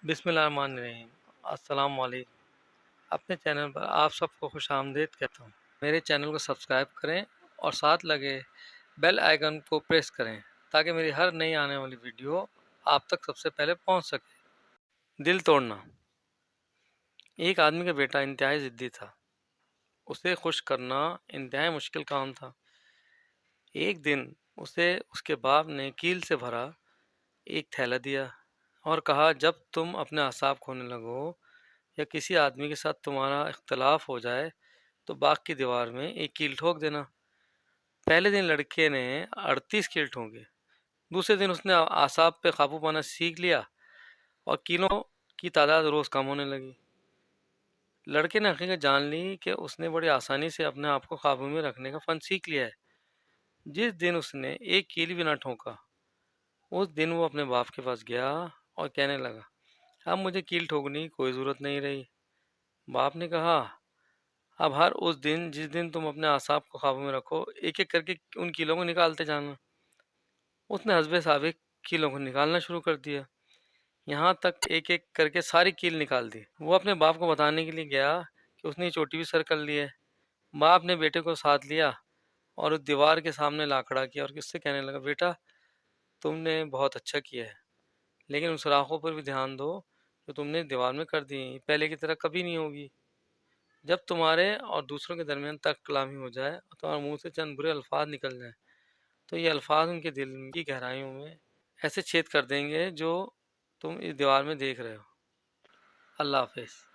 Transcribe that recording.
بسم اللہ الرحمن الرحیم۔ السلام علیکم۔ اپنے چینل پر آپ سب کو خوش آمدید کہتا ہوں۔ میرے چینل کو سبسکرائب کریں اور ساتھ لگے بیل آئیکن کو پریس کریں تاکہ میری ہر نئی آنے والی ویڈیو آپ تک سب سے پہلے پہنچ سکے۔ دل توڑنا۔ ایک آدمی کا بیٹا انتہائی ضدی تھا۔ اسے خوش کرنا انتہائی مشکل کام تھا۔ ایک دن اسے اس کے باپ نے کیل سے بھرا ایک تھیلا دیا اور کہا، جب تم اپنے اعصاب کھونے لگو یا کسی آدمی کے ساتھ تمہارا اختلاف ہو جائے تو باغ کی دیوار میں ایک کیل ٹھوک دینا۔ پہلے دن لڑکے نے 38 کیل ٹھوکے۔ دوسرے دن اس نے اعصاب پہ قابو پانا سیکھ لیا اور کیلوں کی تعداد روز کم ہونے لگی۔ لڑکے نے حقیقت جان لی کہ اس نے بڑی آسانی سے اپنے آپ کو قابو میں رکھنے کا فن سیکھ لیا ہے۔ جس دن اس نے ایک کیل بھی نہ ٹھوکا، اس دن وہ اپنے باپ کے پاس گیا اور کہنے لگا، اب مجھے کیل ٹھوکنے کی کوئی ضرورت نہیں رہی۔ باپ نے کہا، اب ہر اس دن جس دن تم اپنے اعصاب کو قابو میں رکھو، ایک ایک کر کے ان کیلوں کو نکالتے جانا۔ اس نے حسب سابق کیلوں کو نکالنا شروع کر دیا، یہاں تک ایک ایک کر کے ساری کیل نکال دی۔ وہ اپنے باپ کو بتانے کے لیے گیا کہ اس نے یہ چوٹی بھی سر کر لی ہے۔ باپ نے بیٹے کو ساتھ لیا اور اس دیوار کے سامنے لا کھڑا کیا اور اس سے کہنے لگا، بیٹا تم نے بہت اچھا کیا ہے، لیکن ان سوراخوں پر بھی دھیان دو جو تم نے دیوار میں کر دی ہیں، پہلے کی طرح کبھی نہیں ہوگی۔ جب تمہارے اور دوسروں کے درمیان ترک کلامی ہو جائے اور تمہارے منہ سے چند برے الفاظ نکل جائیں تو یہ الفاظ ان کے دل کی گہرائیوں میں ایسے چھید کر دیں گے جو تم اس دیوار میں دیکھ رہے ہو۔ اللہ حافظ۔